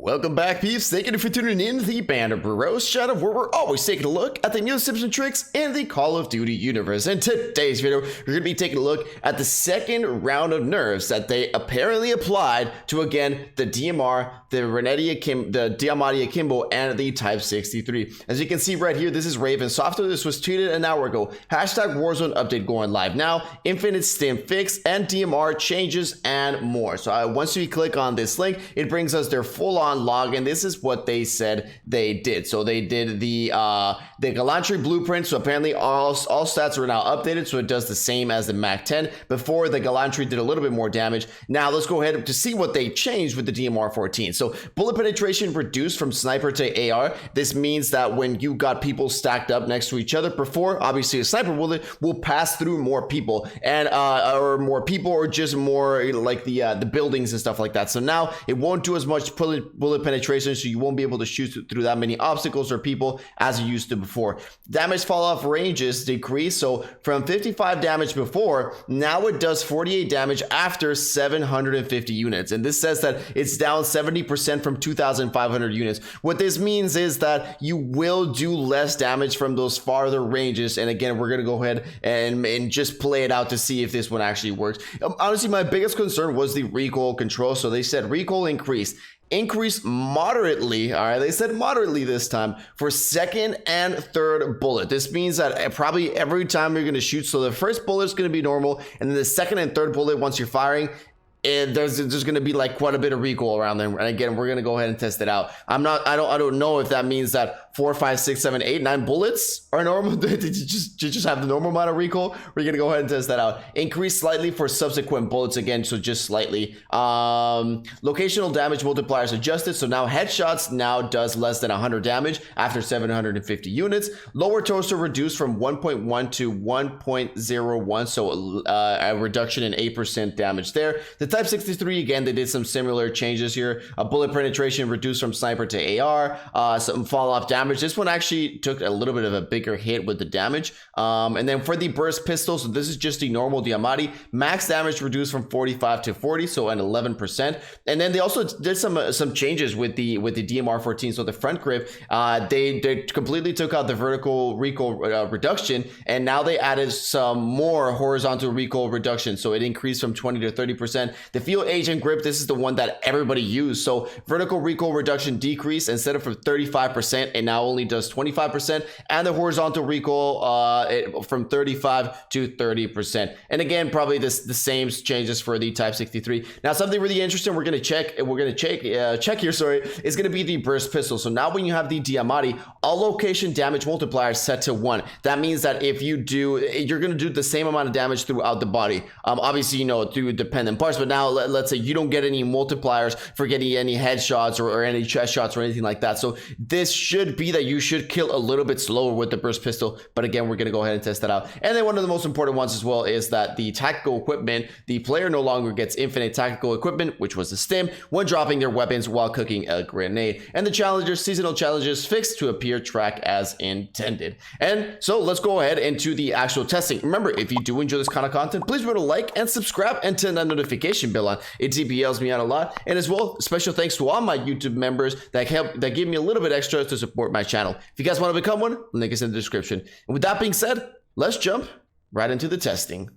Welcome back, peeps. Thank you for tuning in to the Band of Bros channel, where we're always taking a look at the newest tips and tricks in the Call of Duty universe. In today's video, we're going to be taking a look at the second round of nerfs that they apparently applied to, again, the DMR, the Diamatti Akimbo, and the Type 63. As you can see right here, this is Raven Software. This was tweeted an hour ago. Hashtag Warzone update going live now. Infinite Stim fix and DMR changes and more. So once we click on this link, it brings us their full-on log, and this is what they said they did. So they did the Gallantry blueprint. So apparently all stats are now updated, so it does the same as the Mac 10. Before, the Gallantry did a little bit more damage. Now let's go ahead to see what they changed with the DMR 14. So bullet penetration reduced from sniper to AR. This means that when you got people stacked up next to each other, before, obviously a sniper bullet will pass through more people, and or just more like the buildings and stuff like that. So now it won't do as much bullet penetration, so you won't be able to shoot through that many obstacles or people as you used to before. Damage fall off ranges decrease, so from 55 damage before, now it does 48 damage after 750 units, and this says that it's down 70% from 2,500 units. What this means is that you will do less damage from those farther ranges, and again, we're gonna go ahead and just play it out to see if this one actually works. Honestly, my biggest concern was the recoil control. So they said recoil increase moderately. All right, they said moderately this time for second and third bullet. This means that probably every time you're going to shoot, so the first bullet is going to be normal, and then the second and third bullet, once you're firing, and there's going to be like quite a bit of recoil around them. And again, we're going to go ahead and test it out. I don't know if that means that 4, 5, 6, 7, 8, 9 bullets are normal. Did you just have the normal amount of recoil? We're going to go ahead and test that out. Increase slightly for subsequent bullets, again, so just slightly. Locational damage multipliers adjusted, so now headshots now does less than 100 damage after 750 units. Lower torso reduced from 1.1 to 1.01, so a reduction in 8% damage there. The Type 63, again, they did some similar changes here. A bullet penetration reduced from sniper to AR, some fall off damage. This one actually took a little bit of a bigger hit with the damage. And then for the burst pistol, so this is just the normal Diamatti, max damage reduced from 45 to 40, so an 11%. And then they also did some changes with the DMR 14. So the front grip, they completely took out the vertical recoil reduction, and now they added some more horizontal recoil reduction. So it increased from 20 to 30%. The field agent grip, this is the one that everybody used. So vertical recoil reduction decrease, instead of from 35%, it now only does 25%, and the horizontal recoil from 35 to 30%. And again, probably the same changes for the Type 63. Now, something really interesting we're gonna check here, sorry, is gonna be the burst pistol. So now when you have the Diamatti, all location damage multiplier set to 1. That means that if you're gonna do the same amount of damage throughout the body. Obviously, through dependent parts, but now let's say you don't get any multipliers for getting any headshots or any chest shots or anything like that. So this should be that you should kill a little bit slower with the burst pistol, but again, we're gonna go ahead and test that out. And then one of the most important ones as well is that the tactical equipment, the player no longer gets infinite tactical equipment, which was the Stim, when dropping their weapons while cooking a grenade. And the challengers, seasonal challenges fixed to appear track as intended. And so let's go ahead into the actual testing. Remember, if you do enjoy this kind of content, please remember to like and subscribe and turn that notification bell on. It TPLs me out a lot. And as well, special thanks to all my YouTube members that give me a little bit extra to support my channel. If you guys want to become one, link is in the description. And with that being said, let's jump right into the testing.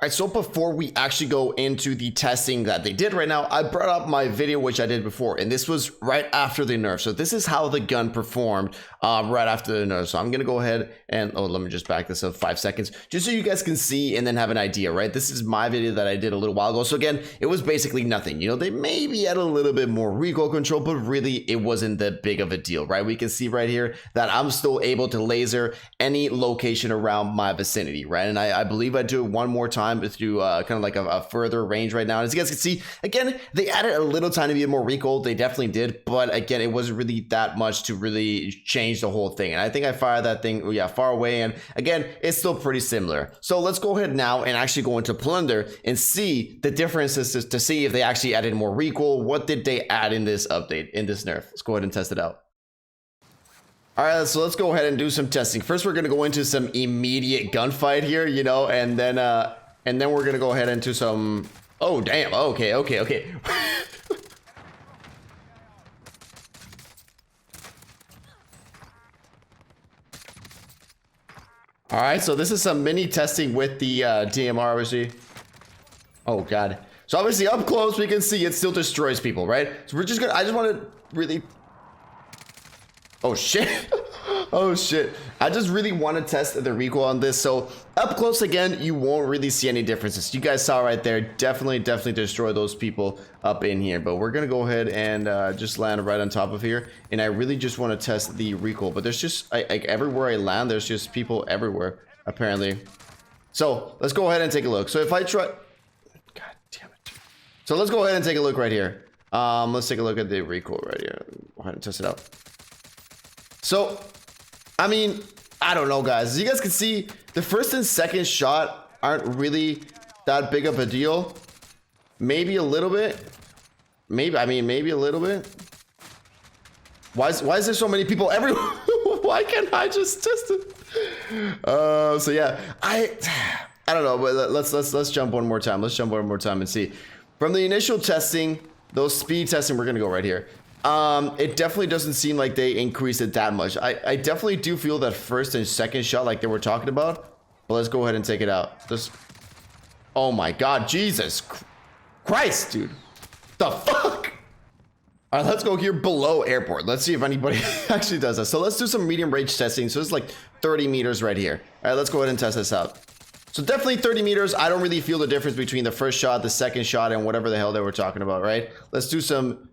Alright, so before we actually go into the testing that they did right now, I brought up my video which I did before, and this was right after the nerf. So this is how the gun performed right after the nerf. So I'm gonna go ahead and let me just back this up 5 seconds just so you guys can see and then have an idea, right? This is my video that I did a little while ago. So again, it was basically nothing. They maybe had a little bit more recoil control, but really it wasn't that big of a deal, right? We can see right here that I'm still able to laser any location around my vicinity, right? And I believe I do it one more time time to kind of like a further range right now. As you guys can see, again, they added a little tiny bit more recoil. They definitely did, but again, it wasn't really that much to really change the whole thing. And I think I fired that thing, yeah, far away, and again, it's still pretty similar. So let's go ahead now and actually go into Plunder and see the differences to see if they actually added more recoil. What did they add in this update, in this nerf? Let's go ahead and test it out. All right, so let's go ahead and do some testing. First, we're gonna go into some immediate gunfight here, you know, and then we're gonna go ahead into some. Oh damn! Okay. All right, so this is some mini testing with the DMR, obviously. Oh god. So obviously up close, we can see it still destroys people, right? So we're just gonna. I just want to really. Oh shit. Oh shit. I just really want to test the recoil on this. So up close again, you won't really see any differences. You guys saw right there, definitely destroy those people up in here. But we're gonna go ahead and just land right on top of here. And I really just want to test the recoil. But there's just like everywhere I land, there's just people everywhere apparently. So let's go ahead and take a look. So if I try, god damn it. So let's go ahead and take a look right here. Let's take a look at the recoil right here. Go ahead and test it out. So, I mean, I don't know, guys. As you guys can see, the first and second shot aren't really that big of a deal. Maybe a little bit. Maybe a little bit. Why is there so many people everywhere? Why can't I just test it? So yeah, I don't know, but let's jump one more time. Let's jump one more time and see. From the initial testing, those speed testing, we're gonna go right here. It definitely doesn't seem like they increased it that much. I definitely do feel that first and second shot like they were talking about. But let's go ahead and take it out. Just, oh my god, Jesus Christ, dude. The fuck? All right, let's go here below airport. Let's see if anybody actually does that. So let's do some medium range testing. So it's like 30 meters right here. All right, let's go ahead and test this out. So definitely 30 meters. I don't really feel the difference between the first shot, the second shot, and whatever the hell they were talking about, right? Let's do some.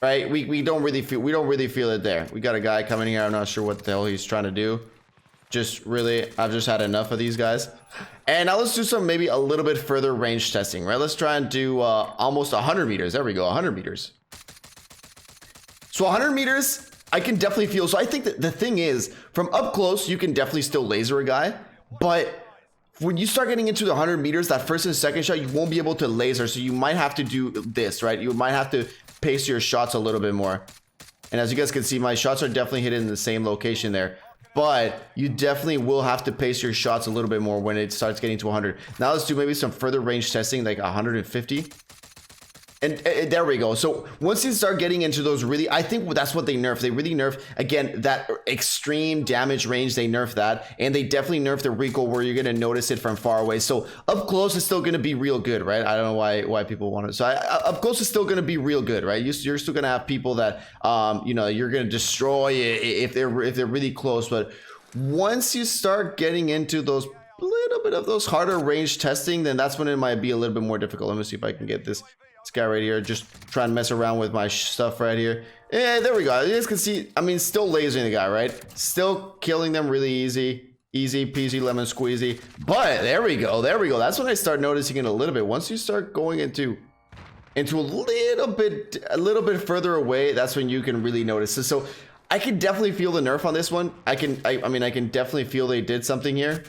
Right, we don't really feel it there. We got a guy coming here. I'm not sure what the hell he's trying to do. Just really, I've just had enough of these guys. And now let's do some maybe a little bit further range testing, right? Let's try and do almost 100 meters. There we go, 100 meters. So 100 meters, I can definitely feel. So I think that the thing is, from up close, you can definitely still laser a guy, but when you start getting into the 100 meters, that first and second shot, you won't be able to laser. So you might have to do this, right? You might have to pace your shots a little bit more. And as you guys can see, my shots are definitely hit in the same location there. But you definitely will have to pace your shots a little bit more when it starts getting to 100. Now let's do maybe some further range testing, like 150. And there we go. So once you start getting into those really, I think that's what they nerf. They really nerf, again, that extreme damage range. They nerf that. And they definitely nerf the recoil where you're going to notice it from far away. So up close is still going to be real good, right? I don't know why people want it. So up close is still going to be real good, right? You're still going to have people that, you know, you're going to destroy if they're really close. But once you start getting into those little bit of those harder range testing, then that's when it might be a little bit more difficult. Let me see if I can get this guy right here, just try and mess around with my stuff right here. Yeah, there we go. You guys can see, I mean, still lasering the guy, right? Still killing them really easy peasy lemon squeezy. But there we go, that's when I start noticing it a little bit. Once you start going into a little bit further away, that's when you can really notice it. So I can definitely feel the nerf on this one. I mean I can definitely feel they did something here.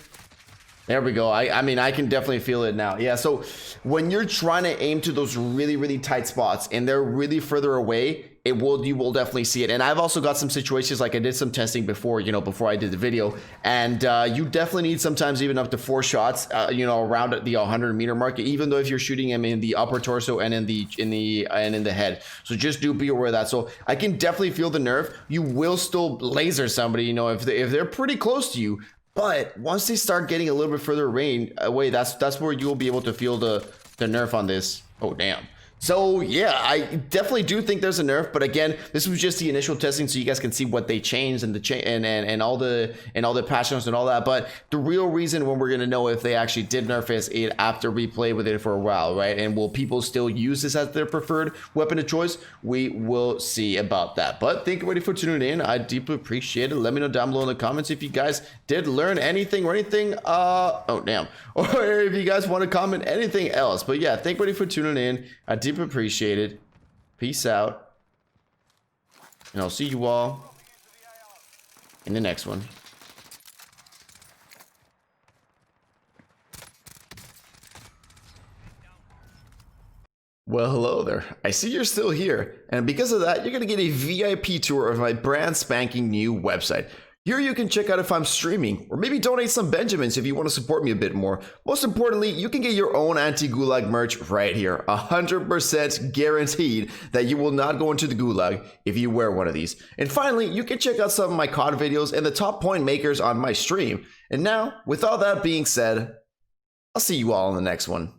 There we go. I mean, I can definitely feel it now. Yeah, so when you're trying to aim to those really tight spots and they're really further away, you will definitely see it. And I've also got some situations, like I did some testing before, you know, before I did the video, and you definitely need sometimes even up to 4 shots, you know, around the 100 meter mark, even though if you're shooting him in the upper torso and in the head. So just do be aware of that. So I can definitely feel the nerf. You will still laser somebody, you know, if they're pretty close to you. But once they start getting a little bit further away, that's where you'll be able to feel the nerf on this. Oh damn. So yeah, I definitely do think there's a nerf, but again, this was just the initial testing, so you guys can see what they changed and and all the patch notes and all that. But the real reason when we're gonna know if they actually did nerf is it after we play with it for a while, right? And will people still use this as their preferred weapon of choice? We will see about that. But thank you everybody for tuning in. I deeply appreciate it. Let me know down below in the comments if you guys did learn anything or anything. Oh damn, or if you guys want to comment anything else. But yeah, thank you everybody for tuning in. I deeply appreciate it. Peace out. And I'll see you all in the next one. Well, hello there. I see you're still here. And because of that, you're going to get a VIP tour of my brand spanking new website. Here you can check out if I'm streaming, or maybe donate some Benjamins if you want to support me a bit more. Most importantly, you can get your own anti-gulag merch right here. 100% guaranteed that you will not go into the gulag if you wear one of these. And finally, you can check out some of my COD videos and the top point makers on my stream. And now, with all that being said, I'll see you all in the next one.